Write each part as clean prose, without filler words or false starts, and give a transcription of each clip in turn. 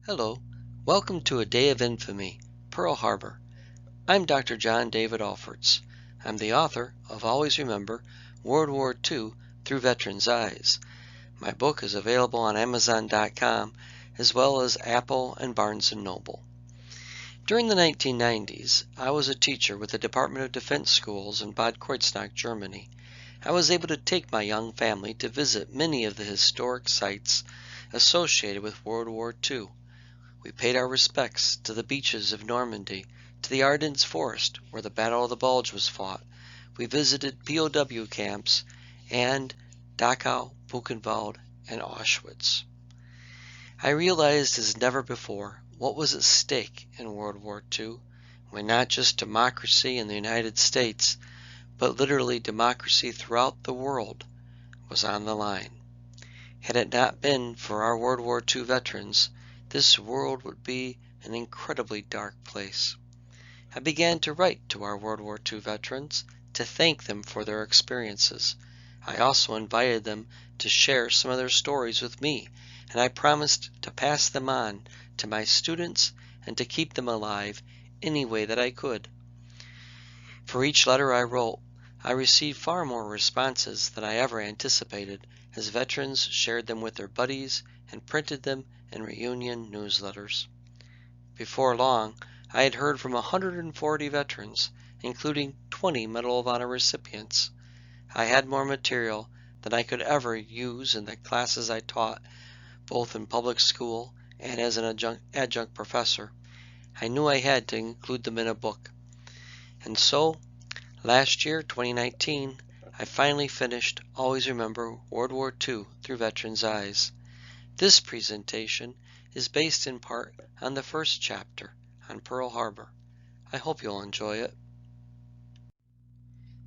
Hello, welcome to a day of infamy, Pearl Harbor. I'm Dr. John David Alforts. I'm the author of Always Remember World War II Through Veterans' Eyes. My book is available on Amazon.com as well as Apple and Barnes & Noble. During the 1990s, I was a teacher with the Department of Defense schools in Bad Kreuznach, Germany. I was able to take my young family to visit many of the historic sites associated with World War II. We paid our respects to the beaches of Normandy, to the Ardennes Forest, where the Battle of the Bulge was fought. We visited POW camps and Dachau, Buchenwald, and Auschwitz. I realized as never before what was at stake in World War II, when not just democracy in the United States, but literally democracy throughout the world was on the line. Had it not been for our World War II veterans, this world would be an incredibly dark place. I began to write to our World War II veterans to thank them for their experiences. I also invited them to share some of their stories with me, and I promised to pass them on to my students and to keep them alive any way that I could. For each letter I wrote, I received far more responses than I ever anticipated, as veterans shared them with their buddies and printed them in reunion newsletters. Before long, I had heard from 140 veterans, including 20 Medal of Honor recipients. I had more material than I could ever use in the classes I taught, both in public school and as an adjunct professor. I knew I had to include them in a book. And so, last year, 2019, I finally finished Always Remember World War II Through Veterans' Eyes. This presentation is based in part on the first chapter on Pearl Harbor. I hope you'll enjoy it.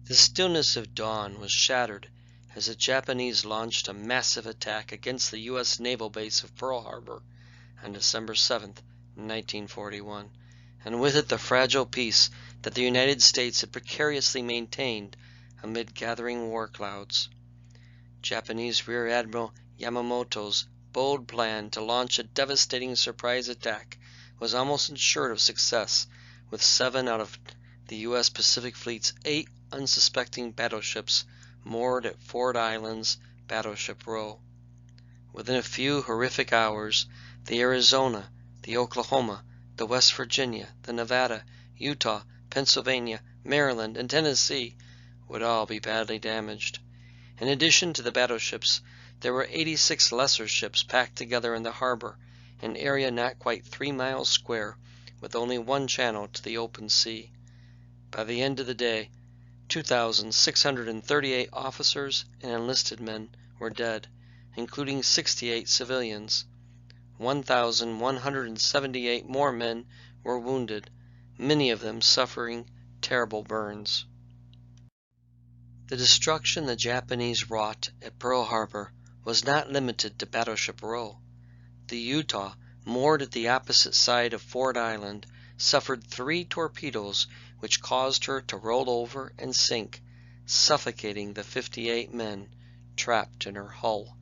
The stillness of dawn was shattered as the Japanese launched a massive attack against the U.S. naval base of Pearl Harbor on December 7, 1941, and with it the fragile peace that the United States had precariously maintained amid gathering war clouds. Japanese Rear Admiral Yamamoto's bold plan to launch a devastating surprise attack was almost assured of success, with 7 out of the U.S. Pacific Fleet's 8 unsuspecting battleships moored at Ford Island's Battleship Row. Within a few horrific hours, the Arizona, the Oklahoma, the West Virginia, the Nevada, Utah, Pennsylvania, Maryland, and Tennessee would all be badly damaged. In addition to the battleships, there were 86 lesser ships packed together in the harbor, an area not quite 3 miles square, with only one channel to the open sea. By the end of the day, 2,638 officers and enlisted men were dead, including 68 civilians. 1,178 more men were wounded, many of them suffering terrible burns. The destruction the Japanese wrought at Pearl Harbor was not limited to Battleship Row. The Utah, moored at the opposite side of Ford Island, suffered 3 torpedoes which caused her to roll over and sink, suffocating the 58 men trapped in her hull.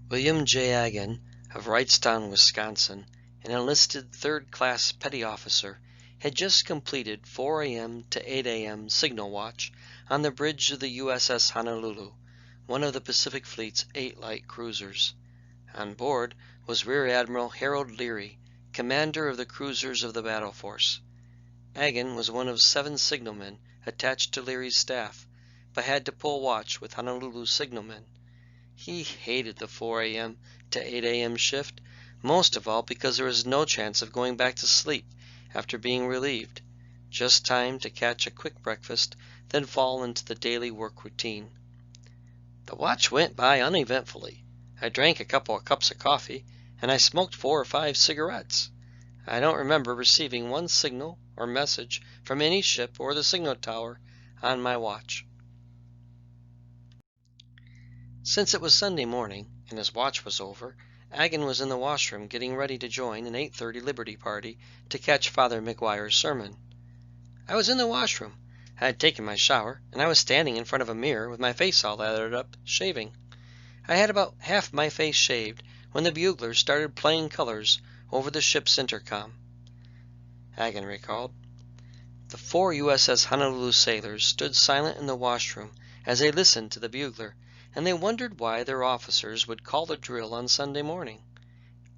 William J. Agen of Wrightstown, Wisconsin, an enlisted 3rd-class petty officer, had just completed 4 a.m. to 8 a.m. signal watch on the bridge of the USS Honolulu, one of the Pacific Fleet's 8 light cruisers. On board was Rear Admiral Harold Leary, commander of the cruisers of the battle force. Agen was one of 7 signalmen attached to Leary's staff, but had to pull watch with Honolulu's signalmen. He hated the 4 a.m. to 8 a.m. shift, most of all because there was no chance of going back to sleep after being relieved, just time to catch a quick breakfast, then fall into the daily work routine. The watch went by uneventfully. I drank a couple of cups of coffee, and I smoked 4 or 5 cigarettes. I don't remember receiving one signal or message from any ship or the signal tower on my watch. Since it was Sunday morning, and his watch was over, Agen was in the washroom getting ready to join an 8:30 Liberty Party to catch Father McGuire's sermon. I was in the washroom. I had taken my shower, and I was standing in front of a mirror with my face all lathered up, shaving. I had about half my face shaved when the bugler started playing colors over the ship's intercom. Agen recalled. The 4 USS Honolulu sailors stood silent in the washroom as they listened to the bugler, and they wondered why their officers would call the drill on Sunday morning.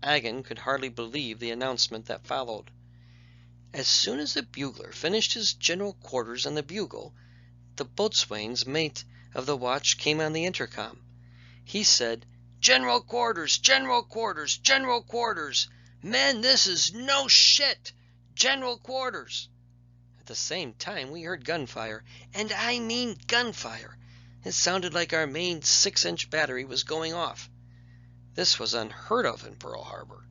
Agen could hardly believe the announcement that followed. As soon as the bugler finished his general quarters on the bugle, the boatswain's mate of the watch came on the intercom. He said, "General quarters, general quarters, general quarters! Men, this is no shit! General quarters!" At the same time, we heard gunfire, and I mean gunfire. It sounded like our main 6-inch battery was going off. This was unheard of in Pearl Harbor.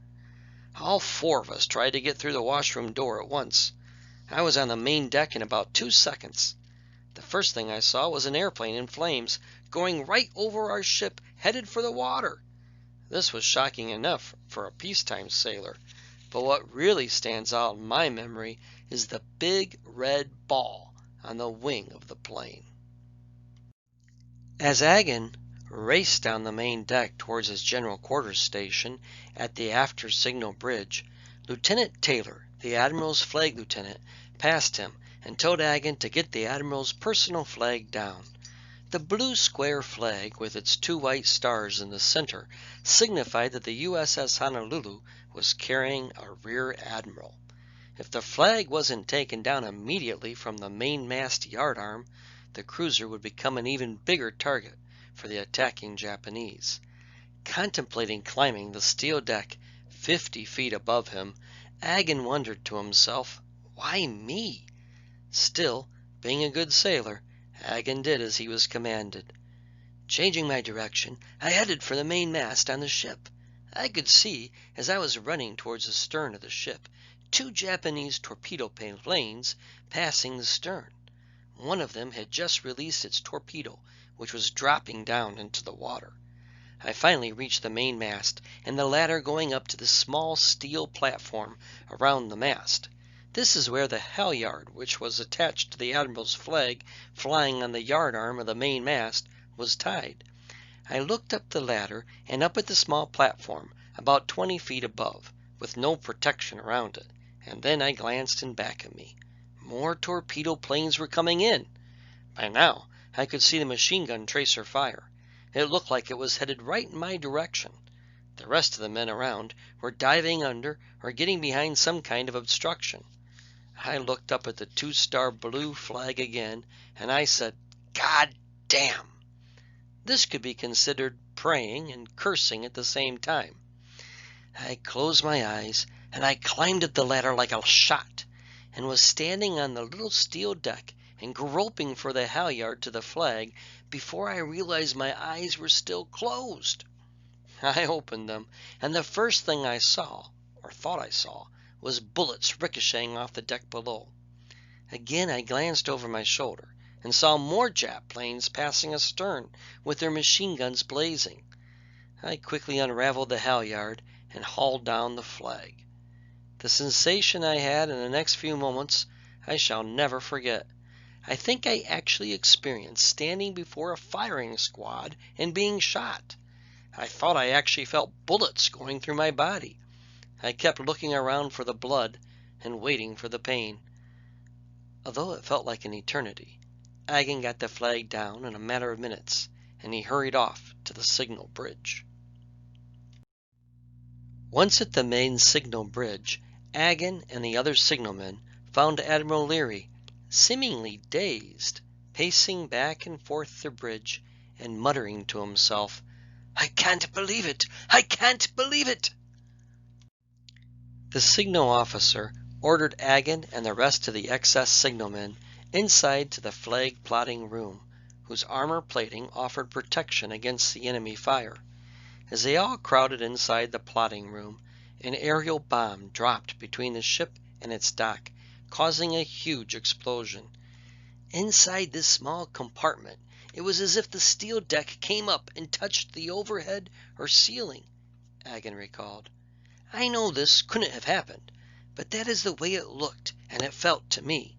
All 4 of us tried to get through the washroom door at once. I was on the main deck in about 2 seconds. The first thing I saw was an airplane in flames going right over our ship, headed for the water. This was shocking enough for a peacetime sailor, but what really stands out in my memory is the big red ball on the wing of the plane. As Agen raced down the main deck towards his general quarters station at the after signal bridge, Lieutenant Taylor, the Admiral's flag lieutenant, passed him and told Agen to get the Admiral's personal flag down. The blue square flag with its 2 white stars in the center signified that the USS Honolulu was carrying a rear admiral. If the flag wasn't taken down immediately from the mainmast yardarm, the cruiser would become an even bigger target for the attacking Japanese. Contemplating climbing the steel deck 50 feet above him, Agen wondered to himself, why me? Still, being a good sailor, Agen did as he was commanded. Changing my direction, I headed for the mainmast on the ship. I could see, as I was running towards the stern of the ship, 2 Japanese torpedo planes passing the stern. One of them had just released its torpedo, which was dropping down into the water. I finally reached the mainmast and the ladder going up to the small steel platform around the mast. This is where the halyard, which was attached to the Admiral's flag flying on the yardarm of the mainmast, was tied. I looked up the ladder and up at the small platform about 20 feet above, with no protection around it, and then I glanced in back of me. More torpedo planes were coming in. By now, I could see the machine gun tracer fire. It looked like it was headed right in my direction. The rest of the men around were diving under or getting behind some kind of obstruction. I looked up at the 2-star blue flag again, and I said, "God damn!" This could be considered praying and cursing at the same time. I closed my eyes, and I climbed up the ladder like a shot, and was standing on the little steel deck and groping for the halyard to the flag before I realized my eyes were still closed. I opened them, and the first thing I saw, or thought I saw, was bullets ricocheting off the deck below. Again I glanced over my shoulder and saw more Jap planes passing astern with their machine guns blazing. I quickly unraveled the halyard and hauled down the flag. The sensation I had in the next few moments I shall never forget. I think I actually experienced standing before a firing squad and being shot. I thought I actually felt bullets going through my body. I kept looking around for the blood and waiting for the pain. Although it felt like an eternity, Agen got the flag down in a matter of minutes, and he hurried off to the signal bridge. Once at the main signal bridge, Agen and the other signalmen found Admiral Leary, seemingly dazed, pacing back and forth the bridge and muttering to himself, "I can't believe it! I can't believe it!" The signal officer ordered Agen and the rest of the excess signalmen inside to the flag plotting room, whose armor plating offered protection against the enemy fire. As they all crowded inside the plotting room, an aerial bomb dropped between the ship and its dock, causing a huge explosion. Inside this small compartment, it was as if the steel deck came up and touched the overhead or ceiling, Agen recalled. I know this couldn't have happened, but that is the way it looked and it felt to me.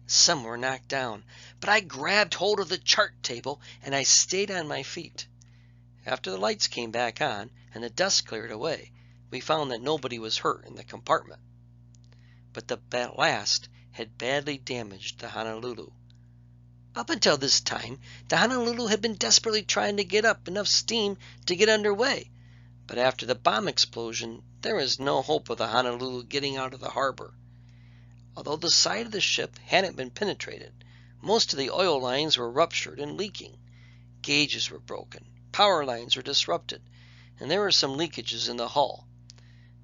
Some were knocked down, but I grabbed hold of the chart table and I stayed on my feet. After the lights came back on and the dust cleared away, we found that nobody was hurt in the compartment. But the blast had badly damaged the Honolulu. Up until this time, the Honolulu had been desperately trying to get up enough steam to get underway, but after the bomb explosion, there was no hope of the Honolulu getting out of the harbor. Although the side of the ship hadn't been penetrated, most of the oil lines were ruptured and leaking. Gauges were broken, power lines were disrupted, and there were some leakages in the hull.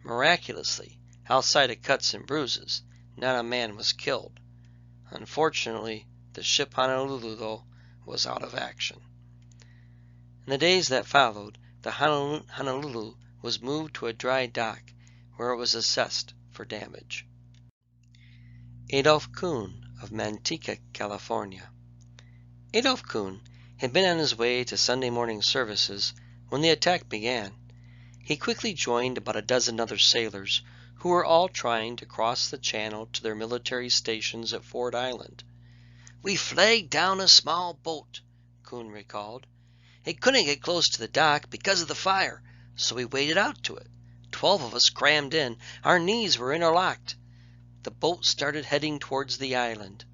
Miraculously, outside of cuts and bruises, not a man was killed. Unfortunately, the ship Honolulu, though, was out of action. In the days that followed, the Honolulu was moved to a dry dock where it was assessed for damage. Adolph Kuhn of Manteca, California. Adolph Kuhn had been on his way to Sunday morning services when the attack began. He quickly joined about a dozen other sailors who were all trying to cross the channel to their military stations at Ford Island. "We flagged down a small boat," Kuhn recalled. "It couldn't get close to the dock because of the fire, so we waded out to it. 12 of us crammed in. Our knees were interlocked. The boat started heading towards the island.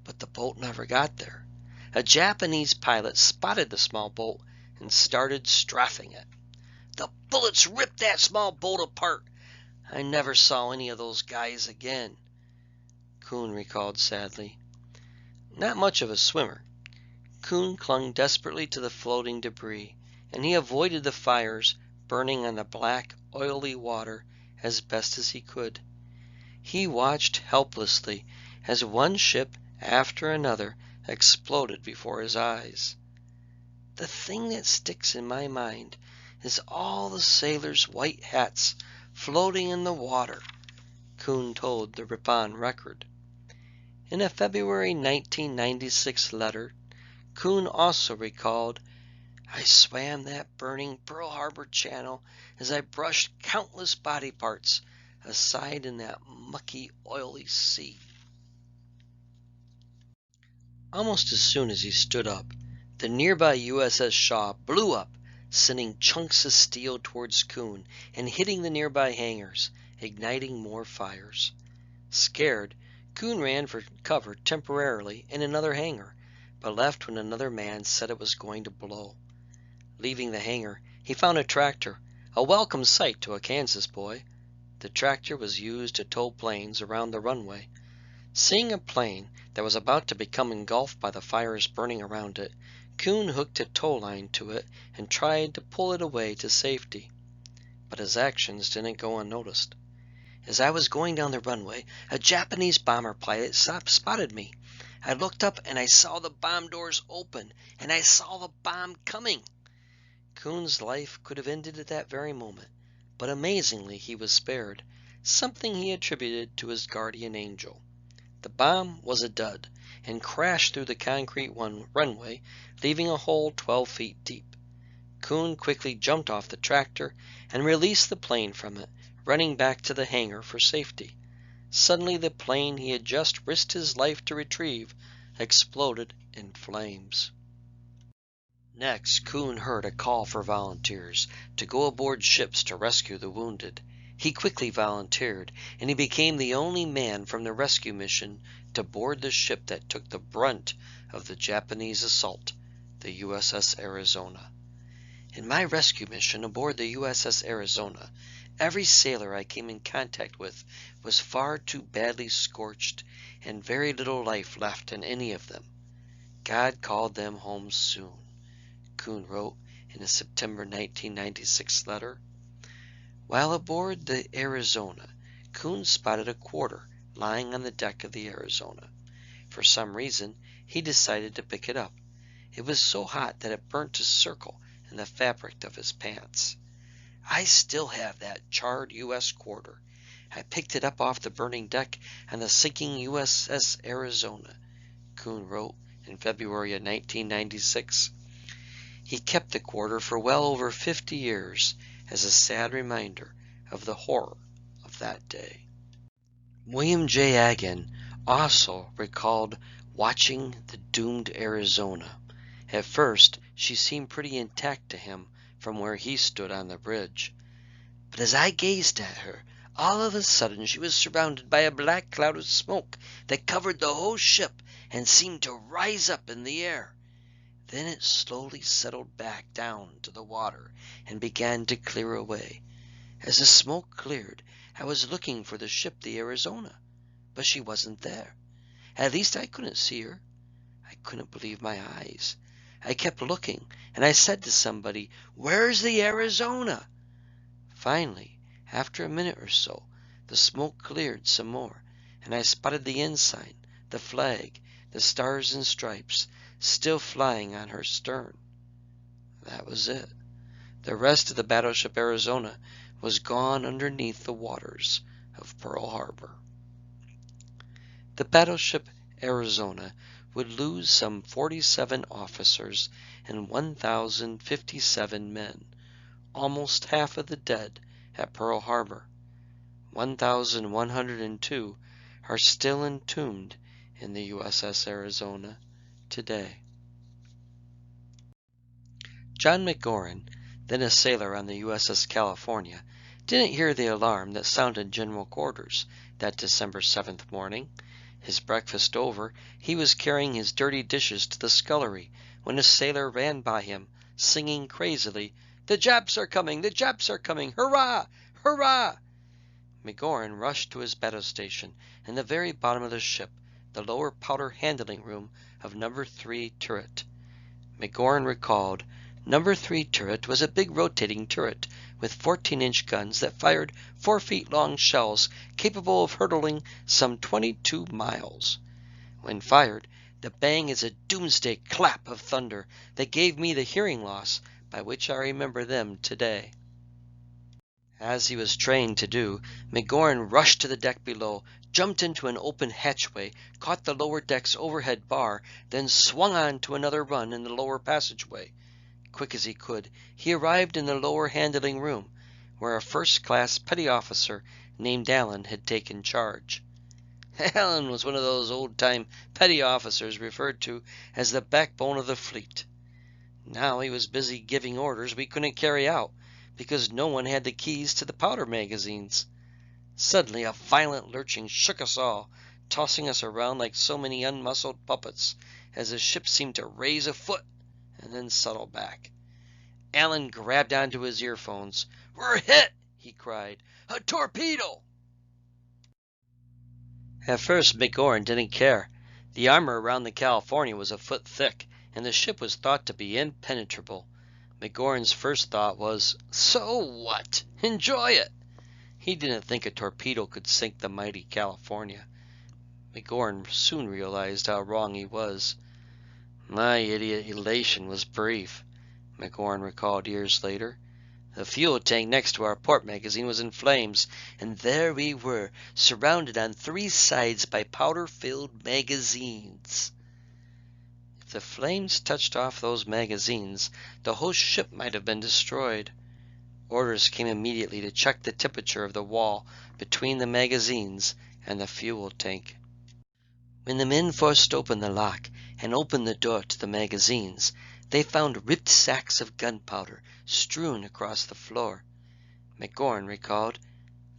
But the boat never got there. A Japanese pilot spotted the small boat and started strafing it. The bullets ripped that small boat apart. I never saw any of those guys again," Kuhn recalled sadly. Not much of a swimmer, Kuhn clung desperately to the floating debris, and he avoided the fires burning on the black, oily water as best as he could. He watched helplessly as one ship after another exploded before his eyes. "The thing that sticks in my mind is all the sailors' white hats floating in the water," Kuhn told the Ripon Record. In a February 1996 letter, Kuhn also recalled, "I swam that burning Pearl Harbor Channel as I brushed countless body parts aside in that mucky, oily sea." Almost as soon as he stood up, the nearby USS Shaw blew up, sending chunks of steel towards Kuhn and hitting the nearby hangars, igniting more fires. Scared, Kuhn ran for cover temporarily in another hangar, but left when another man said it was going to blow. Leaving the hangar, he found a tractor, a welcome sight to a Kansas boy. The tractor was used to tow planes around the runway. Seeing a plane that was about to become engulfed by the fires burning around it, Kuhn hooked a tow line to it and tried to pull it away to safety. But his actions didn't go unnoticed. "As I was going down the runway, a Japanese bomber pilot spotted me. I looked up and I saw the bomb doors open, and I saw the bomb coming." Kuhn's life could have ended at that very moment, but amazingly he was spared, something he attributed to his guardian angel. The bomb was a dud and crashed through the concrete runway, leaving a hole 12 feet deep. Kuhn quickly jumped off the tractor and released the plane from it, running back to the hangar for safety. Suddenly the plane he had just risked his life to retrieve exploded in flames. Next, Kuhn heard a call for volunteers to go aboard ships to rescue the wounded. He quickly volunteered, and he became the only man from the rescue mission to board the ship that took the brunt of the Japanese assault, the USS Arizona. In my rescue mission aboard the USS Arizona, every sailor I came in contact with was far too badly scorched, and very little life left in any of them. God called them home soon, Kuhn wrote in a September 1996 letter. While aboard the Arizona, Kuhn spotted a quarter lying on the deck of the Arizona. For some reason, he decided to pick it up. It was so hot that it burnt a circle in the fabric of his pants. "I still have that charred U.S. quarter. I picked it up off the burning deck on the sinking USS Arizona," Kuhn wrote in February of 1996. He kept the quarter for well over 50 years as a sad reminder of the horror of that day. William J. Agen also recalled watching the doomed Arizona. At first, she seemed pretty intact to him from where he stood on the bridge. But as I gazed at her, all of a sudden she was surrounded by a black cloud of smoke that covered the whole ship and seemed to rise up in the air. Then it slowly settled back down to the water and began to clear away. As the smoke cleared, I was looking for the ship, the Arizona, but she wasn't there. At least I couldn't see her. I couldn't believe my eyes. I kept looking, and I said to somebody, "Where's the Arizona?" Finally, after a minute or so, the smoke cleared some more, and I spotted the ensign, the flag, the stars and stripes, still flying on her stern. That was it. The rest of the battleship Arizona was gone underneath the waters of Pearl Harbor. The battleship Arizona would lose some 47 officers and 1,057 men, almost half of the dead at Pearl Harbor. 1,102 are still entombed in the USS Arizona today. John McGoran, then a sailor on the USS California, didn't hear the alarm that sounded in general quarters that December 7th morning. His breakfast over, he was carrying his dirty dishes to the scullery when a sailor ran by him, singing crazily, "The Japs are coming! The Japs are coming! Hurrah! Hurrah!" McGoran rushed to his battle station in the very bottom of the ship, the lower powder handling room of No. 3 turret. McGoran recalled, "No. 3 turret was a big rotating turret with 14-inch guns that fired 4-feet-long shells capable of hurtling some 22 miles. When fired, the bang is a doomsday clap of thunder that gave me the hearing loss by which I remember them today." As he was trained to do, McGoran rushed to the deck below, jumped into an open hatchway, caught the lower deck's overhead bar, then swung on to another run in the lower passageway. Quick as he could, he arrived in the lower handling room, where a first-class petty officer named Allen had taken charge. Allen was one of those old-time petty officers referred to as the backbone of the fleet. Now he was busy giving orders we couldn't carry out, because no one had the keys to the powder magazines. Suddenly a violent lurching shook us all, tossing us around like so many unmuscled puppets, as the ship seemed to raise a foot and then settle back. Allen grabbed onto his earphones. "We're hit!" he cried. "A torpedo!" At first McGoran didn't care. The armor around the California was a foot thick, and the ship was thought to be impenetrable. McGoran's first thought was, "So what? Enjoy it!" He didn't think a torpedo could sink the mighty California. McGoran soon realized how wrong he was. "My idiot elation was brief," McGoran recalled years later. "The fuel tank next to our port magazine was in flames, and there we were, surrounded on 3 sides by powder-filled magazines. If the flames touched off those magazines, the whole ship might have been destroyed." Orders came immediately to check the temperature of the wall between the magazines and the fuel tank. When the men forced open the lock and opened the door to the magazines, they found ripped sacks of gunpowder strewn across the floor. McGoran recalled,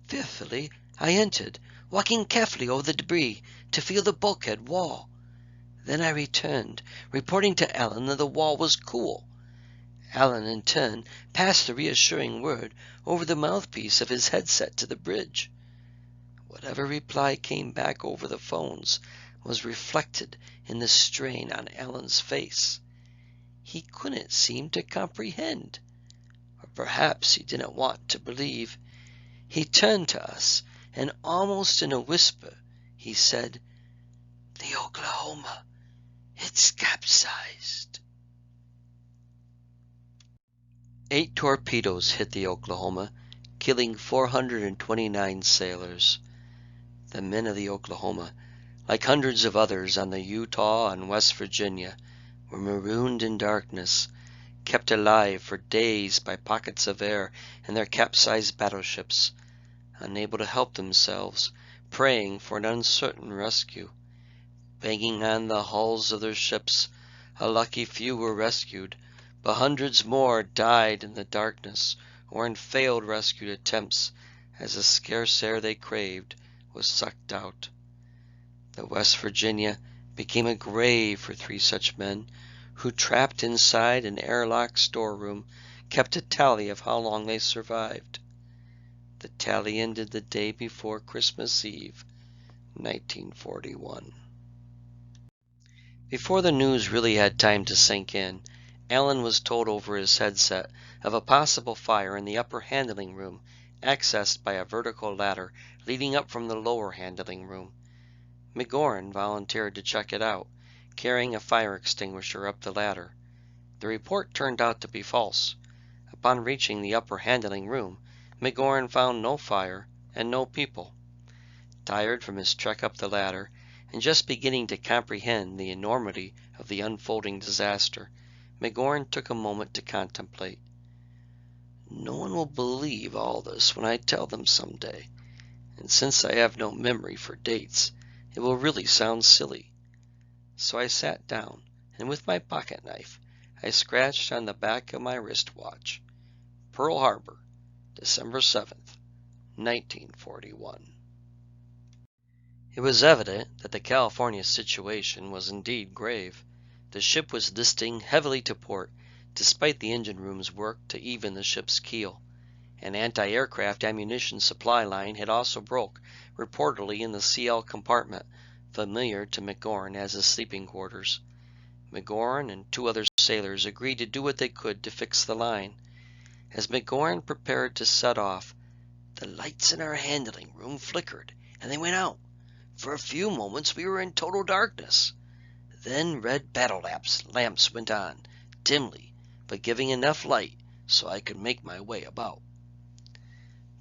"Fearfully, I entered, walking carefully over the debris to feel the bulkhead wall. Then I returned, reporting to Allen that the wall was cool. Allen, in turn, passed the reassuring word over the mouthpiece of his headset to the bridge. Whatever reply came back over the phones was reflected in the strain on Allen's face. He couldn't seem to comprehend. Or perhaps he didn't want to believe. He turned to us, and almost in a whisper, he said, 'The Oklahoma, it's capsized.'" 8 torpedoes hit the Oklahoma, killing 429 sailors. The men of the Oklahoma, like hundreds of others on the Utah and West Virginia, were marooned in darkness, kept alive for days by pockets of air in their capsized battleships, unable to help themselves, praying for an uncertain rescue. Banging on the hulls of their ships, a lucky few were rescued, but hundreds more died in the darkness or in failed rescue attempts as the scarce air they craved was sucked out. The West Virginia became a grave for 3 such men who, trapped inside an airlock storeroom, kept a tally of how long they survived. The tally ended the day before Christmas Eve, 1941. Before the news really had time to sink in, Alan was told over his headset of a possible fire in the upper handling room, accessed by a vertical ladder leading up from the lower handling room. McGoran volunteered to check it out, carrying a fire extinguisher up the ladder. The report turned out to be false. Upon reaching the upper handling room, McGoran found no fire and no people. Tired from his trek up the ladder, and just beginning to comprehend the enormity of the unfolding disaster, McGoran took a moment to contemplate. No one will believe all this when I tell them someday, and since I have no memory for dates, it will really sound silly. So I sat down, and with my pocket knife, I scratched on the back of my wristwatch, Pearl Harbor, December 7th, 1941. It was evident that the California situation was indeed grave. The ship was listing heavily to port, despite the engine room's work to even the ship's keel. An anti-aircraft ammunition supply line had also broke, reportedly in the CL compartment, familiar to McGoran as his sleeping quarters. McGoran and 2 other sailors agreed to do what they could to fix the line. As McGoran prepared to set off, the lights in our handling room flickered, and they went out. For a few moments we were in total darkness. Then red battle lamps went on, dimly, but giving enough light so I could make my way about.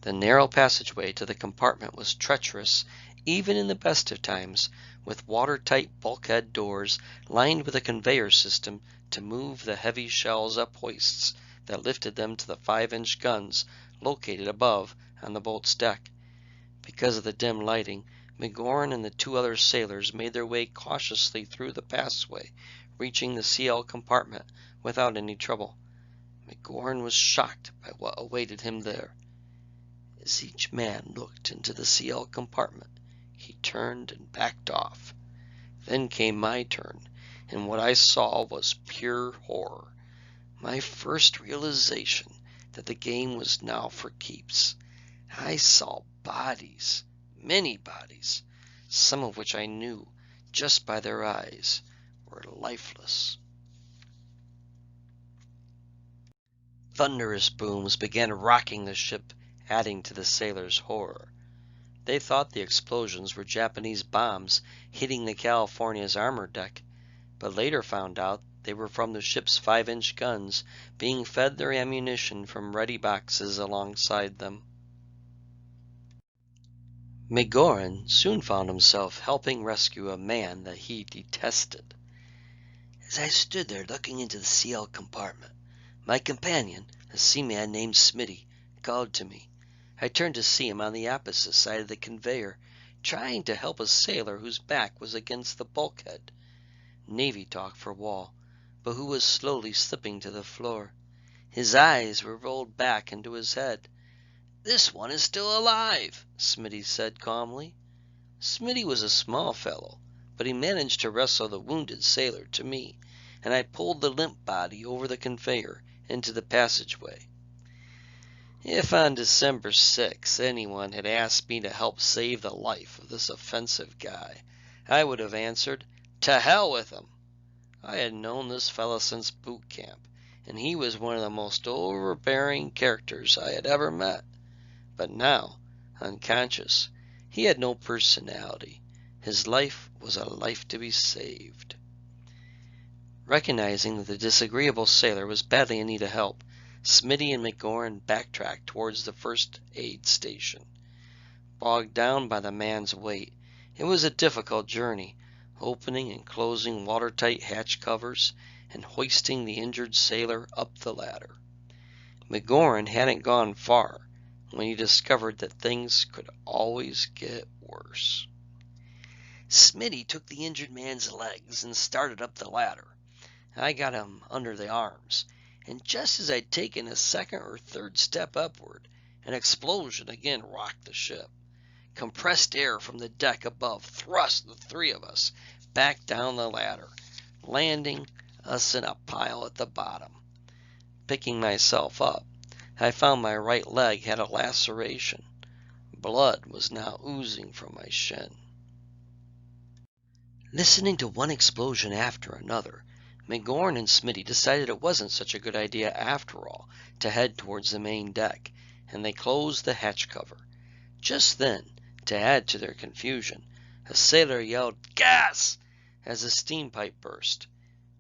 The narrow passageway to the compartment was treacherous, even in the best of times, with watertight bulkhead doors lined with a conveyor system to move the heavy shells up hoists that lifted them to the 5-inch guns located above on the boat's deck. Because of the dim lighting, McGoran and the 2 other sailors made their way cautiously through the passageway, reaching the CL compartment without any trouble. McGoran was shocked by what awaited him there. As each man looked into the CL compartment, he turned and backed off. Then came my turn, and what I saw was pure horror. My first realization that the game was now for keeps. I saw bodies, many bodies, some of which I knew, just by their eyes, were lifeless. Thunderous booms began rocking the ship, adding to the sailors' horror. They thought the explosions were Japanese bombs hitting the California's armor deck, but later found out they were from the ship's 5-inch guns being fed their ammunition from ready boxes alongside them. McGoran soon found himself helping rescue a man that he detested. As I stood there looking into the CL compartment, my companion, a seaman named Smitty, called to me. I turned to see him on the opposite side of the conveyor, trying to help a sailor whose back was against the bulkhead. Navy talk for Wall, but who was slowly slipping to the floor. His eyes were rolled back into his head. "This one is still alive," Smitty said calmly. Smitty was a small fellow, but he managed to wrestle the wounded sailor to me, and I pulled the limp body over the conveyor into the passageway. If on December 6th anyone had asked me to help save the life of this offensive guy, I would have answered, "To hell with him." I had known this fellow since boot camp, and he was one of the most overbearing characters I had ever met. But now, unconscious, he had no personality. His life was a life to be saved. Recognizing that the disagreeable sailor was badly in need of help, Smitty and McGoran backtracked towards the first aid station. Bogged down by the man's weight, it was a difficult journey, opening and closing watertight hatch covers and hoisting the injured sailor up the ladder. McGoran hadn't gone far when he discovered that things could always get worse. Smitty took the injured man's legs and started up the ladder. I got him under the arms, and just as I'd taken a second or third step upward, an explosion again rocked the ship. Compressed air from the deck above thrust the three of us back down the ladder, landing us in a pile at the bottom. Picking myself up, I found my right leg had a laceration. Blood was now oozing from my shin. Listening to one explosion after another, McGoran and Smitty decided it wasn't such a good idea after all to head towards the main deck, and they closed the hatch cover. Just then, to add to their confusion, a sailor yelled, "Gas!" as a steam pipe burst.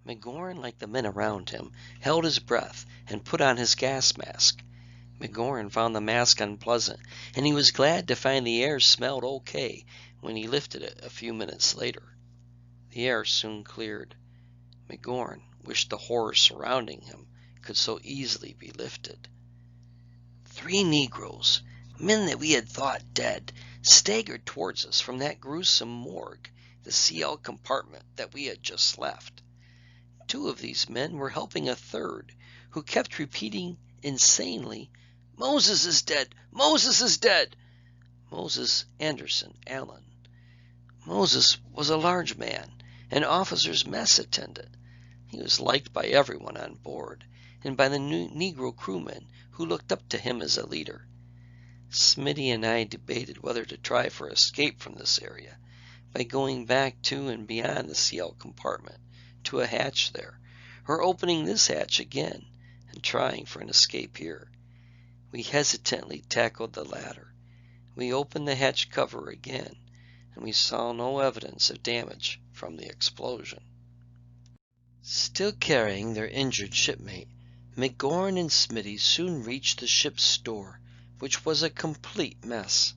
McGoran, like the men around him, held his breath and put on his gas mask. McGoran found the mask unpleasant, and he was glad to find the air smelled okay when he lifted it a few minutes later. The air soon cleared. McGoran wished the horror surrounding him could so easily be lifted. 3 Negroes, men that we had thought dead, staggered towards us from that gruesome morgue, the CL compartment that we had just left. 2 of these men were helping a third, who kept repeating insanely, "Moses is dead! Moses is dead!" Moses Anderson Allen. Moses was a large man, an officer's mess attendant. He was liked by everyone on board, and by the Negro crewmen who looked up to him as a leader. Smitty and I debated whether to try for escape from this area by going back to and beyond the CL compartment to a hatch there, or opening this hatch again and trying for an escape here. We hesitantly tackled the latter. We opened the hatch cover again, and we saw no evidence of damage from the explosion. Still carrying their injured shipmate, McGoran and Smitty soon reached the ship's store, which was a complete mess.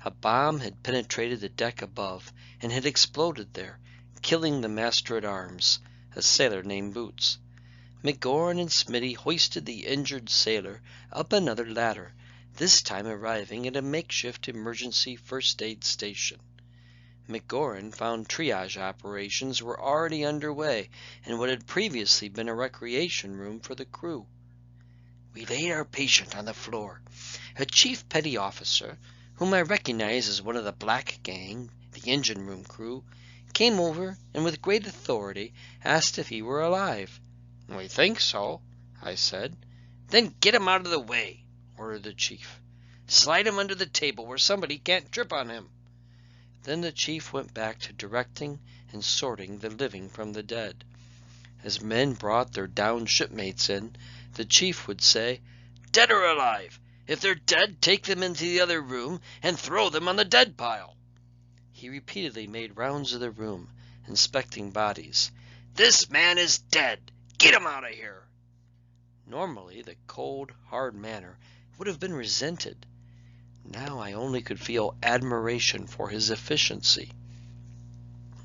A bomb had penetrated the deck above and had exploded there, killing the master-at-arms, a sailor named Boots. McGoran and Smitty hoisted the injured sailor up another ladder, this time arriving at a makeshift emergency first aid station. McGoran found triage operations were already underway in what had previously been a recreation room for the crew. We laid our patient on the floor. A chief petty officer, whom I recognized as one of the black gang, the engine room crew, came over and with great authority asked if he were alive. "We think so," I said. "Then get him out of the way," ordered the chief. "Slide him under the table where somebody can't trip on him." Then the chief went back to directing and sorting the living from the dead. As men brought their downed shipmates in, the chief would say, "Dead or alive? If they're dead, take them into the other room and throw them on the dead pile." He repeatedly made rounds of the room, inspecting bodies. "This man is dead. Get him out of here." Normally, the cold, hard manner would have been resented. Now I only could feel admiration for his efficiency.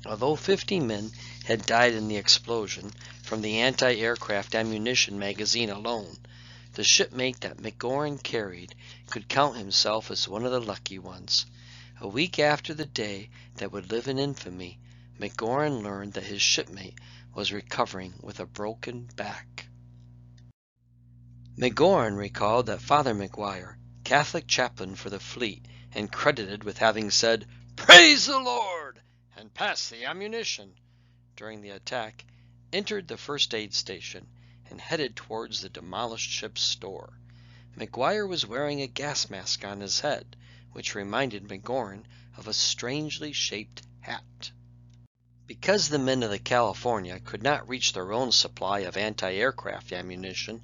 Although 50 men had died in the explosion from the anti-aircraft ammunition magazine alone, the shipmate that McGoran carried could count himself as one of the lucky ones. A week after the day that would live in infamy, McGoran learned that his shipmate was recovering with a broken back. McGoran recalled that Father McGuire, Catholic chaplain for the fleet, and credited with having said, "Praise the Lord!" and "Pass the ammunition," during the attack, entered the first aid station and headed towards the demolished ship's store. McGuire was wearing a gas mask on his head, which reminded McGoran of a strangely shaped hat. Because the men of the California could not reach their own supply of anti-aircraft ammunition,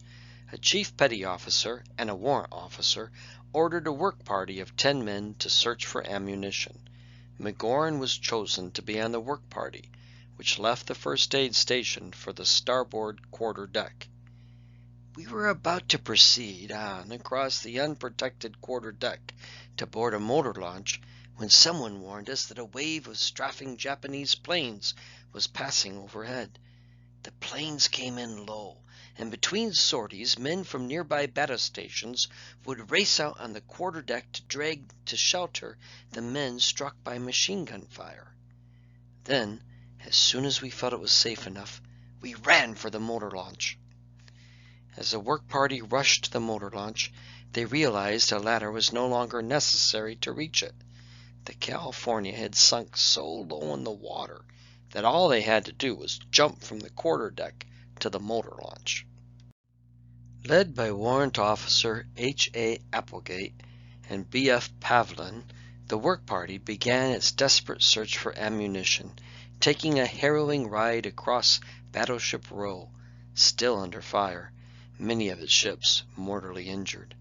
a chief petty officer and a warrant officer ordered a work party of 10 men to search for ammunition. McGoran was chosen to be on the work party, which left the first aid station for the starboard quarter deck. We were about to proceed on across the unprotected quarter deck to board a motor launch when someone warned us that a wave of strafing Japanese planes was passing overhead. The planes came in low, and between sorties, men from nearby battle stations would race out on the quarterdeck to drag to shelter the men struck by machine gun fire. Then, as soon as we felt it was safe enough, we ran for the motor launch. As the work party rushed to the motor launch, they realized a ladder was no longer necessary to reach it. The California had sunk so low in the water that all they had to do was jump from the quarterdeck to the motor launch. Led by Warrant Officer H.A. Applegate and B.F. Pavlin, the work party began its desperate search for ammunition, taking a harrowing ride across Battleship Row, still under fire, many of its ships mortally injured.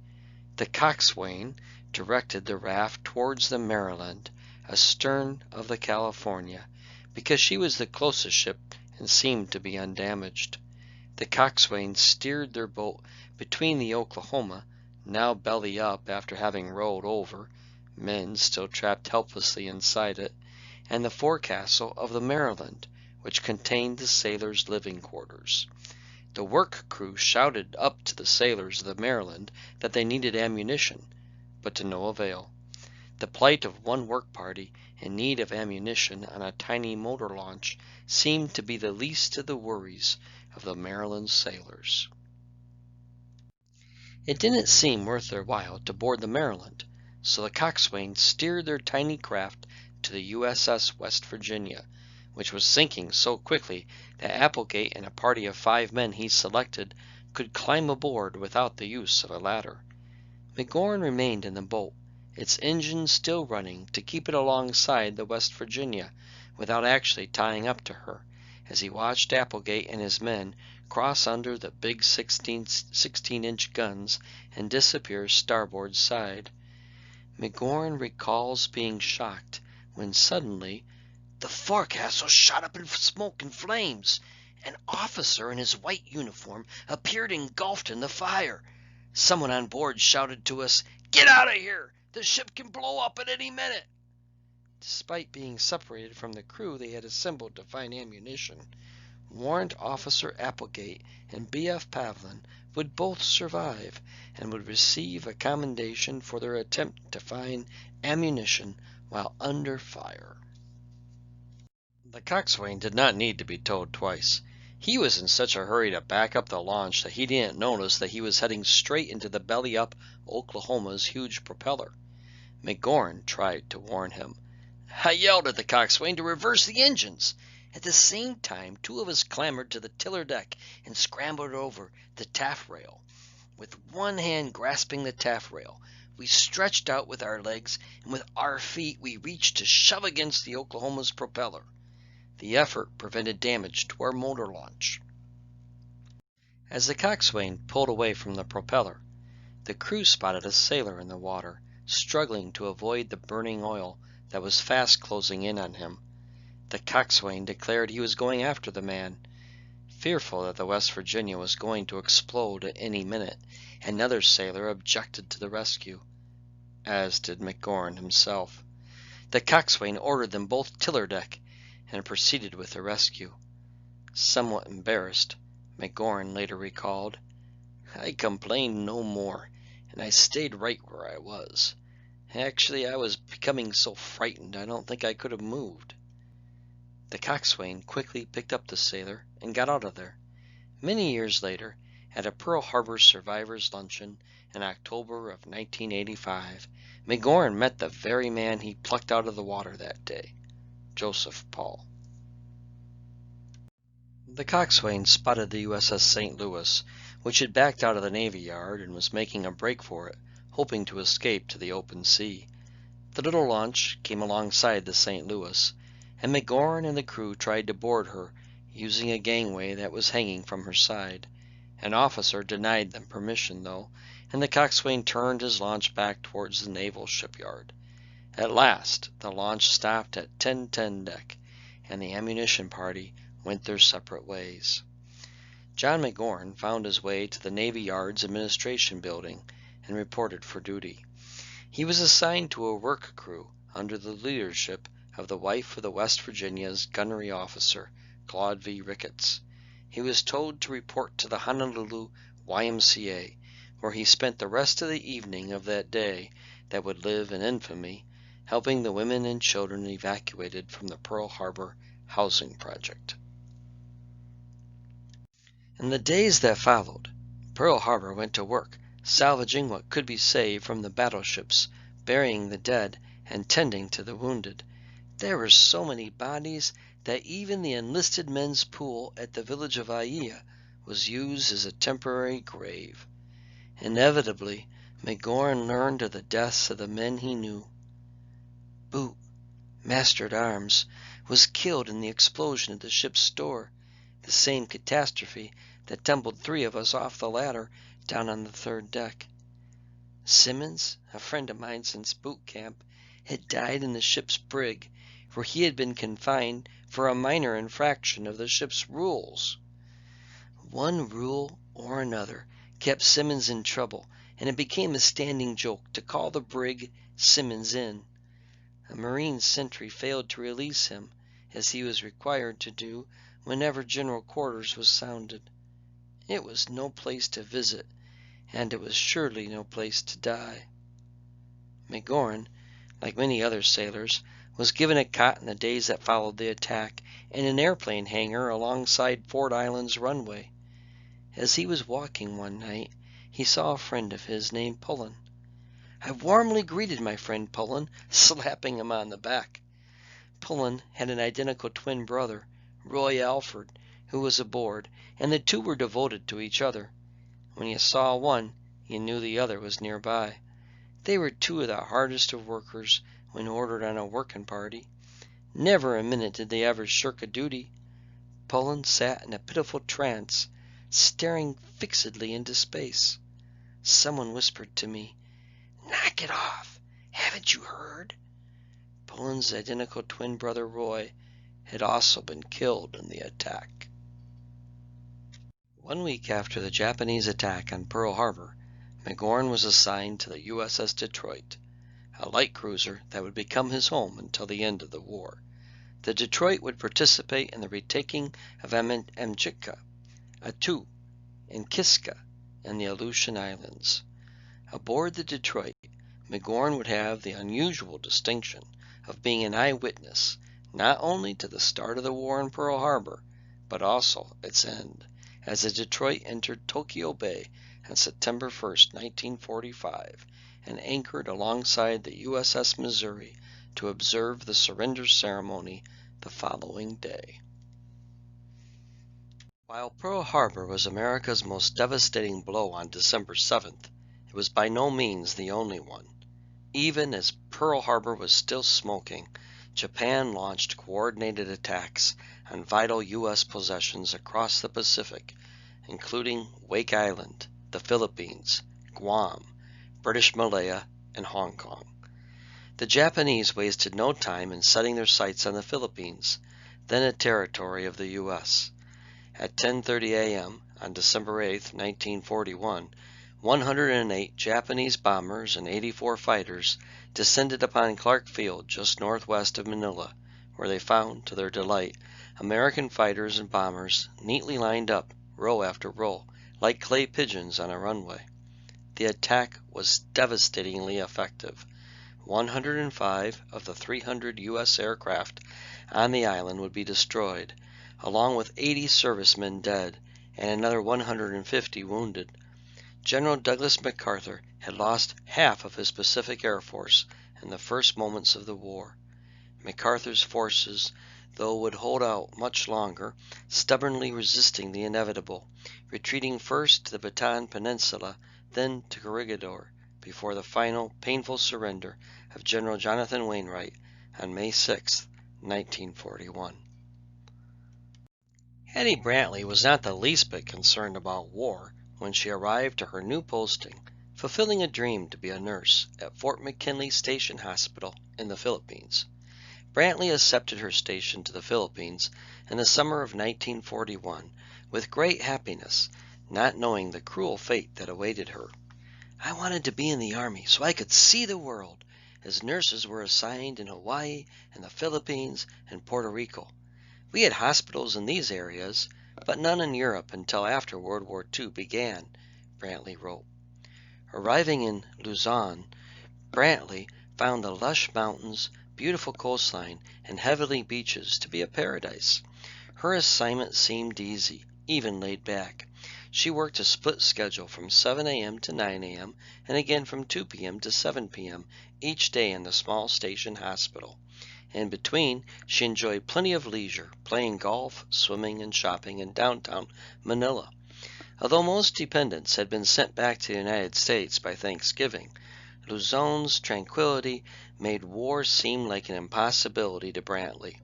The coxswain directed the raft towards the Maryland, astern of the California, because she was the closest ship and seemed to be undamaged. The coxswain steered their boat between the Oklahoma, now belly up after having rolled over, men still trapped helplessly inside it, and the forecastle of the Maryland, which contained the sailors' living quarters. The work crew shouted up to the sailors of the Maryland that they needed ammunition, but to no avail. The plight of one work party in need of ammunition on a tiny motor launch seemed to be the least of the worries of the Maryland sailors. It didn't seem worth their while to board the Maryland, so the coxswain steered their tiny craft to the USS West Virginia, which was sinking so quickly that Applegate and a party of 5 men he selected could climb aboard without the use of a ladder. McGoran remained in the boat, its engine still running to keep it alongside the West Virginia without actually tying up to her, as he watched Applegate and his men cross under the big 16-inch guns and disappear starboard side. McGoran recalls being shocked when suddenly the forecastle shot up in smoke and flames. An officer in his white uniform appeared engulfed in the fire. Someone on board shouted to us, "Get out of here! The ship can blow up at any minute!" Despite being separated from the crew they had assembled to find ammunition, Warrant Officer Applegate and B.F. Pavlin would both survive and would receive a commendation for their attempt to find ammunition while under fire. The coxswain did not need to be told twice. He was in such a hurry to back up the launch that he didn't notice that he was heading straight into the belly-up Oklahoma's huge propeller. McGoran tried to warn him. I yelled at the coxswain to reverse the engines. At the same time, 2 of us clambered to the tiller deck and scrambled over the taffrail. With one hand grasping the taffrail, we stretched out with our legs, and with our feet we reached to shove against the Oklahoma's propeller. The effort prevented damage to our motor launch. As the coxswain pulled away from the propeller, the crew spotted a sailor in the water, struggling to avoid the burning oil that was fast closing in on him. The coxswain declared he was going after the man. Fearful that the West Virginia was going to explode at any minute, another sailor objected to the rescue, as did McGoran himself. The coxswain ordered them both tiller deck and proceeded with the rescue. Somewhat embarrassed, McGoran later recalled, I complained no more, and I stayed right where I was. Actually, I was becoming so frightened I don't think I could have moved. The coxswain quickly picked up the sailor and got out of there. Many years later, at a Pearl Harbor survivors' luncheon in October of 1985, McGoran met the very man he plucked out of the water that day, Joseph Paul. The coxswain spotted the USS St. Louis, which had backed out of the Navy Yard and was making a break for it, hoping to escape to the open sea. The little launch came alongside the St. Louis, and McGoran and the crew tried to board her using a gangway that was hanging from her side. An officer denied them permission, though, and the coxswain turned his launch back towards the naval shipyard. At last the launch stopped at 10-10 deck, and the ammunition party went their separate ways. John McGoran found his way to the Navy Yard's administration building and reported for duty. He was assigned to a work crew under the leadership of the wife of the West Virginia's gunnery officer, Claude V. Ricketts. He was told to report to the Honolulu YMCA, where he spent the rest of the evening of that day that would live in infamy, helping the women and children evacuated from the Pearl Harbor housing project. In the days that followed, Pearl Harbor went to work, salvaging what could be saved from the battleships, burying the dead, and tending to the wounded. There were so many bodies that even the enlisted men's pool at the village of Aiea was used as a temporary grave. Inevitably, McGoran learned of the deaths of the men he knew. Boot, master-at-arms, was killed in the explosion at the ship's store, the same catastrophe that tumbled 3 of us off the ladder down on the 3rd deck. Simmons, a friend of mine since boot camp, had died in the ship's brig, where he had been confined for a minor infraction of the ship's rules. One rule or another kept Simmons in trouble, and it became a standing joke to call the brig Simmons Inn. A Marine sentry failed to release him, as he was required to do whenever general quarters was sounded. It was no place to visit, and it was surely no place to die. McGoran, like many other sailors, was given a cot in the days that followed the attack in an airplane hangar alongside Ford Island's runway. As he was walking one night, he saw a friend of his named Pullen. I warmly greeted my friend Pullen, slapping him on the back. Pullen had an identical twin brother, Roy Alford, who was aboard, and the two were devoted to each other. When you saw one, you knew the other was nearby. They were 2 of the hardest of workers when ordered on a working party. Never a minute did they ever shirk a duty. Pullen sat in a pitiful trance, staring fixedly into space. Someone whispered to me, "Knock it off! Haven't you heard?" Pullen's identical twin brother Roy had also been killed in the attack. 1 week after the Japanese attack on Pearl Harbor, McGoran was assigned to the USS Detroit, a light cruiser that would become his home until the end of the war. The Detroit would participate in the retaking of Amchitka, Attu, and Kiska, and the Aleutian Islands. Aboard the Detroit, McGoran would have the unusual distinction of being an eyewitness not only to the start of the war in Pearl Harbor, but also its end, as the Detroit entered Tokyo Bay on September 1st, 1945, and anchored alongside the USS Missouri to observe the surrender ceremony the following day. While Pearl Harbor was America's most devastating blow on December 7th, it was by no means the only one. Even as Pearl Harbor was still smoking, Japan launched coordinated attacks on vital U.S. possessions across the Pacific, including Wake Island, the Philippines, Guam, British Malaya, and Hong Kong. The Japanese wasted no time in setting their sights on the Philippines, then a territory of the U.S. At 10:30 a.m. on December 8, 1941, 108 Japanese bombers and 84 fighters descended upon Clark Field just northwest of Manila, where they found, to their delight, American fighters and bombers neatly lined up, row after row, like clay pigeons on a runway. The attack was devastatingly effective. 105 of the 300 U.S. aircraft on the island would be destroyed, along with 80 servicemen dead and another 150 wounded. General Douglas MacArthur had lost half of his Pacific Air Force in the first moments of the war. MacArthur's forces, though, would hold out much longer, stubbornly resisting the inevitable, retreating first to the Bataan Peninsula, then to Corregidor, before the final, painful surrender of General Jonathan Wainwright on May 6, 1941. Hattie Brantley was not the least bit concerned about war when she arrived to her new posting, fulfilling a dream to be a nurse at Fort McKinley Station Hospital in the Philippines. Brantley accepted her station to the Philippines in the summer of 1941 with great happiness, not knowing the cruel fate that awaited her. "I wanted to be in the Army so I could see the world, as nurses were assigned in Hawaii and the Philippines and Puerto Rico. We had hospitals in these areas, but none in Europe until after World War II began," Brantley wrote. Arriving in Luzon, Brantley found the lush mountains, beautiful coastline, and heavenly beaches to be a paradise. Her assignment seemed easy, even laid back. She worked a split schedule from 7 a.m. to 9 a.m. and again from 2 p.m. to 7 p.m. each day in the small station hospital. In between, she enjoyed plenty of leisure, playing golf, swimming, and shopping in downtown Manila. Although most dependents had been sent back to the United States by Thanksgiving, Luzon's tranquility made war seem like an impossibility to Brantley.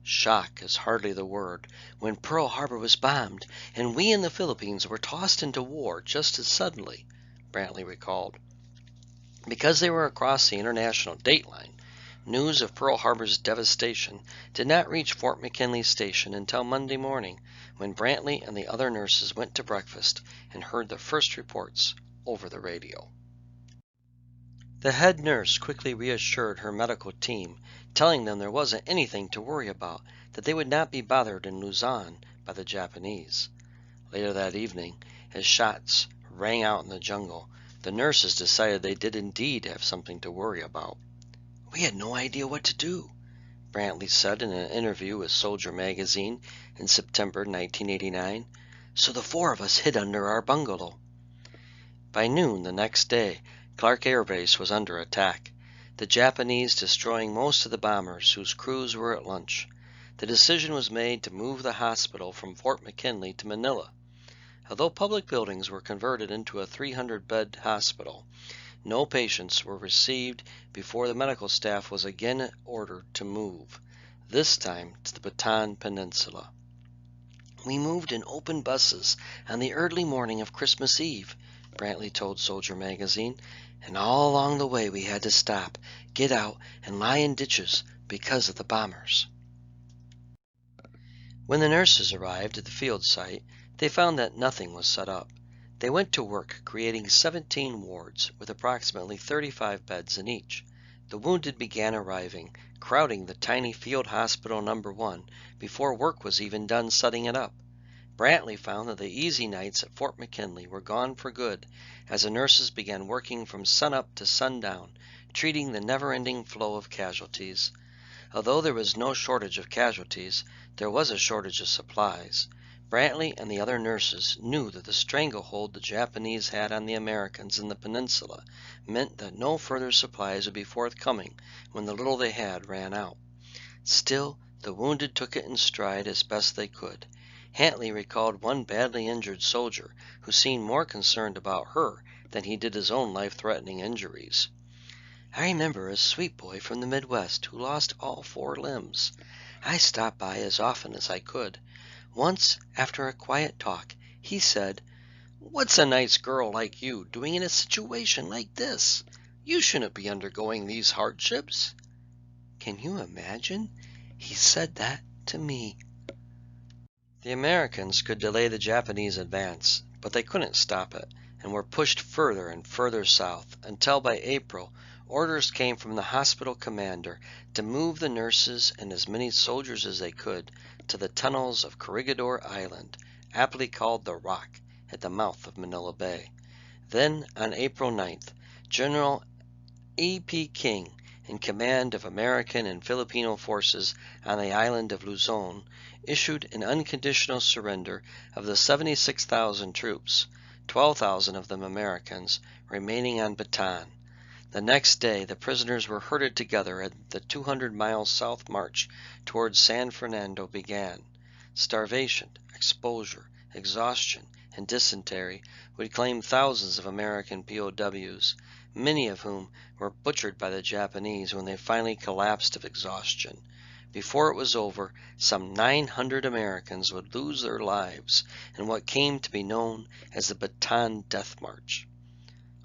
Shock is hardly the word, when Pearl Harbor was bombed, and we in the Philippines were tossed into war just as suddenly, Brantley recalled. Because they were across the international dateline, news of Pearl Harbor's devastation did not reach Fort McKinley Station until Monday morning, when Brantley and the other nurses went to breakfast and heard the first reports over the radio. The head nurse quickly reassured her medical team, telling them there wasn't anything to worry about, that they would not be bothered in Luzon by the Japanese. Later that evening, as shots rang out in the jungle, the nurses decided they did indeed have something to worry about. "We had no idea what to do," Brantley said in an interview with Soldier magazine in September 1989, "so the four of us hid under our bungalow." By noon the next day, Clark Air Base was under attack, the Japanese destroying most of the bombers whose crews were at lunch. The decision was made to move the hospital from Fort McKinley to Manila. Although public buildings were converted into a 300-bed hospital, no patients were received before the medical staff was again ordered to move, this time to the Bataan Peninsula. "We moved in open buses on the early morning of Christmas Eve," Brantley told Soldier magazine, "and all along the way we had to stop, get out, and lie in ditches because of the bombers." When the nurses arrived at the field site, they found that nothing was set up. They went to work creating 17 wards with approximately 35 beds in each. The wounded began arriving, crowding the tiny Field Hospital No. 1 before work was even done setting it up. Brantley found that the easy nights at Fort McKinley were gone for good, as the nurses began working from sunup to sundown, treating the never-ending flow of casualties. Although there was no shortage of casualties, there was a shortage of supplies. Brantley and the other nurses knew that the stranglehold the Japanese had on the Americans in the peninsula meant that no further supplies would be forthcoming when the little they had ran out. Still, the wounded took it in stride as best they could. Hantley recalled one badly injured soldier who seemed more concerned about her than he did his own life-threatening injuries. "I remember a sweet boy from the Midwest who lost all 4 limbs. I stopped by as often as I could. Once, after a quiet talk, he said, 'What's a nice girl like you doing in a situation like this? You shouldn't be undergoing these hardships.' Can you imagine? He said that to me." The Americans could delay the Japanese advance, but they couldn't stop it, and were pushed further and further south, until by April, orders came from the hospital commander to move the nurses and as many soldiers as they could to the tunnels of Corregidor Island, aptly called the Rock, at the mouth of Manila Bay. Then, on April 9th, General E.P. King, in command of American and Filipino forces on the island of Luzon, issued an unconditional surrender of the 76,000 troops, 12,000 of them Americans, remaining on Bataan. The next day the prisoners were herded together and the 200-mile south march towards San Fernando began. Starvation, exposure, exhaustion, and dysentery would claim thousands of American POWs, many of whom were butchered by the Japanese when they finally collapsed of exhaustion. Before it was over, some 900 Americans would lose their lives in what came to be known as the Bataan Death March.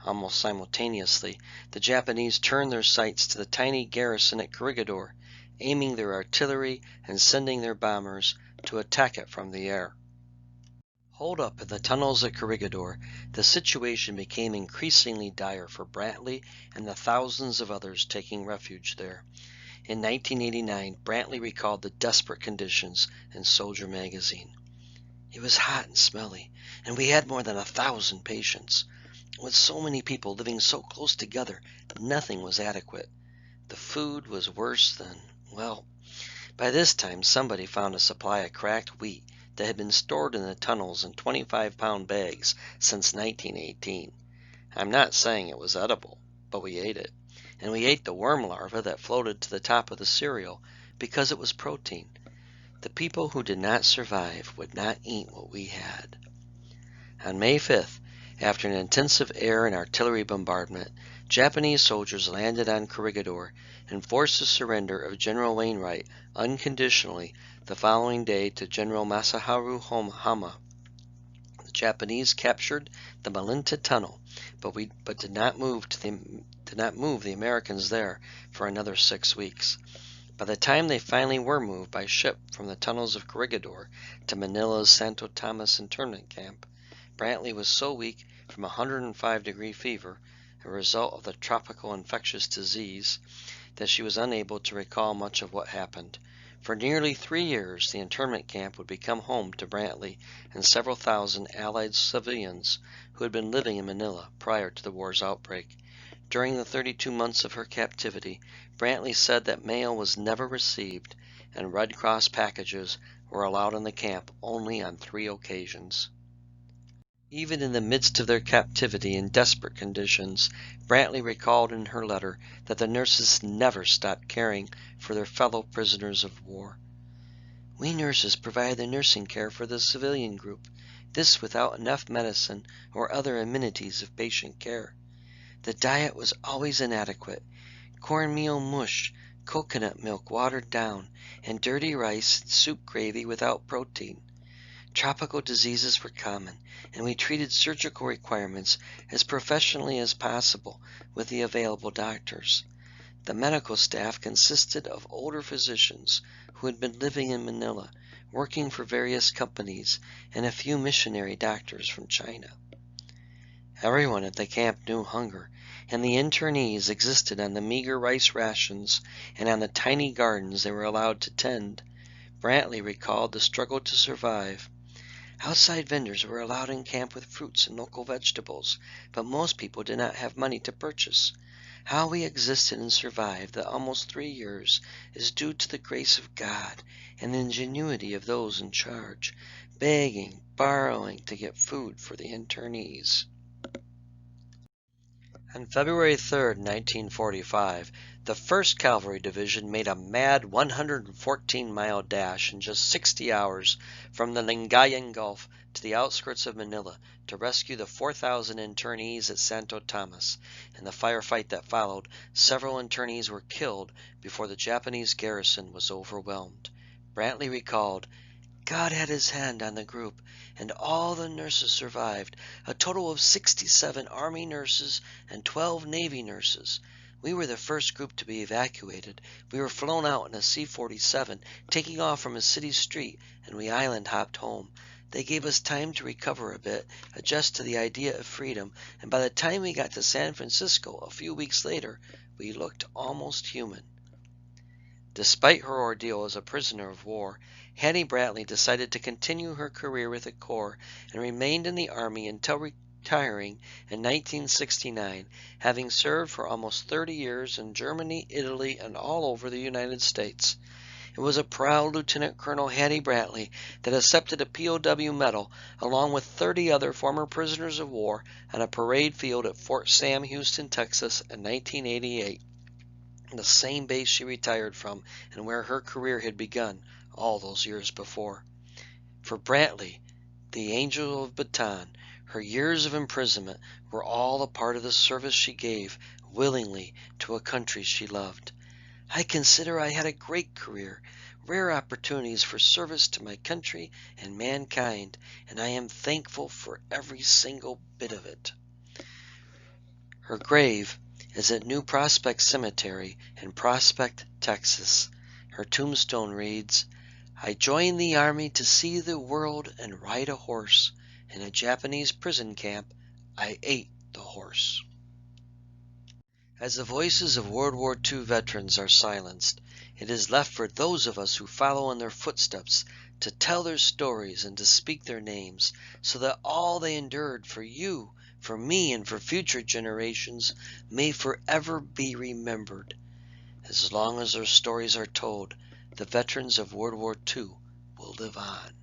Almost simultaneously, the Japanese turned their sights to the tiny garrison at Corregidor, aiming their artillery and sending their bombers to attack it from the air. Holed up in the tunnels at Corregidor, the situation became increasingly dire for Brantley and the thousands of others taking refuge there. In 1989, Brantley recalled the desperate conditions in Soldier magazine. "It was hot and smelly, and we had more than 1,000 patients. With so many people living so close together, nothing was adequate. The food was worse than, well, by this time somebody found a supply of cracked wheat that had been stored in the tunnels in 25-pound bags since 1918. I'm not saying it was edible, but we ate it. And we ate the worm larva that floated to the top of the cereal because it was protein. The people who did not survive would not eat what we had. On May 5th, after an intensive air and artillery bombardment, Japanese soldiers landed on Corregidor and forced the surrender of General Wainwright unconditionally the following day to General Masaharu Hama. The Japanese captured the Malinta Tunnel, but did not move the Americans there for another 6 weeks. By the time they finally were moved by ship from the tunnels of Corregidor to Manila's Santo Tomas internment camp, Brantley was so weak from a 105-degree fever, a result of the tropical infectious disease, that she was unable to recall much of what happened. For nearly 3 years, the internment camp would become home to Brantley and several thousand Allied civilians who had been living in Manila prior to the war's outbreak. During the 32 months of her captivity, Brantley said that mail was never received, and Red Cross packages were allowed in the camp only on 3 occasions. Even in the midst of their captivity in desperate conditions, Brantley recalled in her letter that the nurses never stopped caring for their fellow prisoners of war. "We nurses provided the nursing care for the civilian group, this without enough medicine or other amenities of patient care. The diet was always inadequate: cornmeal mush, coconut milk watered down, and dirty rice and soup gravy without protein. Tropical diseases were common, and we treated surgical requirements as professionally as possible with the available doctors. The medical staff consisted of older physicians who had been living in Manila, working for various companies, and a few missionary doctors from China. Everyone at the camp knew hunger, and the internees existed on the meager rice rations and on the tiny gardens they were allowed to tend." Brantley recalled the struggle to survive. "Outside vendors were allowed in camp with fruits and local vegetables, but most people did not have money to purchase. How we existed and survived the almost 3 years is due to the grace of God and the ingenuity of those in charge, begging, borrowing to get food for the internees." On February 3, 1945, the 1st Cavalry Division made a mad 114-mile dash in just 60 hours from the Lingayen Gulf to the outskirts of Manila to rescue the 4,000 internees at Santo Tomas. In the firefight that followed, several internees were killed before the Japanese garrison was overwhelmed. Brantley recalled, "God had his hand on the group, and all the nurses survived, a total of 67 Army nurses and 12 Navy nurses. We were the first group to be evacuated. We were flown out in a C-47, taking off from a city street, and we island hopped home. They gave us time to recover a bit, adjust to the idea of freedom, and by the time we got to San Francisco a few weeks later, we looked almost human." Despite her ordeal as a prisoner of war, Hattie Brantley decided to continue her career with the Corps and remained in the Army until retiring in 1969, having served for almost 30 years in Germany, Italy, and all over the United States. It was a proud Lieutenant Colonel Hattie Brantley that accepted a POW medal along with 30 other former prisoners of war on a parade field at Fort Sam Houston, Texas in 1988. The same base she retired from and where her career had begun all those years before. For Brantley, the angel of Bataan, her years of imprisonment were all a part of the service she gave willingly to a country she loved. "I consider I had a great career, rare opportunities for service to my country and mankind, and I am thankful for every single bit of it." Her grave is at New Prospect Cemetery in Prospect, Texas. Her tombstone reads, "I joined the Army to see the world and ride a horse. In a Japanese prison camp, I ate the horse." As the voices of World War II veterans are silenced, it is left for those of us who follow in their footsteps to tell their stories and to speak their names, so that all they endured for you, for me, and for future generations may forever be remembered. As long as their stories are told, the veterans of World War II will live on.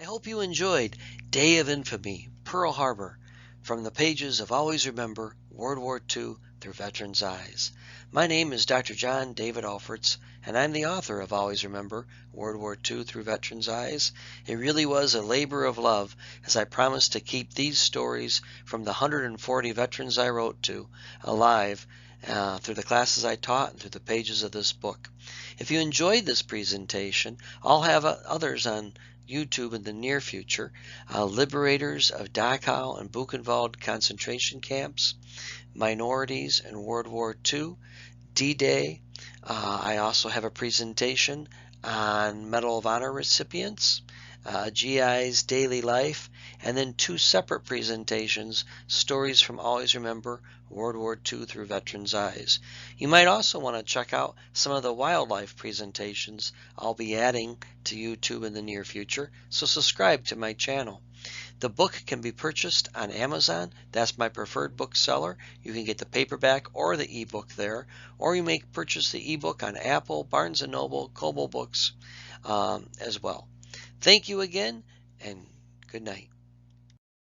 I hope you enjoyed Day of Infamy, Pearl Harbor, from the pages of Always Remember World War II Through Veterans' Eyes. My name is Dr. John David Alforts, and I'm the author of Always Remember World War II Through Veterans' Eyes. It really was a labor of love, as I promised to keep these stories from the 140 veterans I wrote to alive through the classes I taught and through the pages of this book. If you enjoyed this presentation, I'll have others on YouTube in the near future. Liberators of Dachau and Buchenwald concentration camps, minorities in World War II, D-Day. I also have a presentation on Medal of Honor recipients, GI's daily life, and then 2 separate presentations, stories from Always Remember World War II Through Veterans' Eyes. You might also want to check out some of the wildlife presentations I'll be adding to YouTube in the near future, so subscribe to my channel. The book can be purchased on Amazon. That's my preferred bookseller. You can get the paperback or the ebook there, or you may purchase the ebook on Apple, Barnes & Noble, Kobo Books as well. Thank you again, and good night.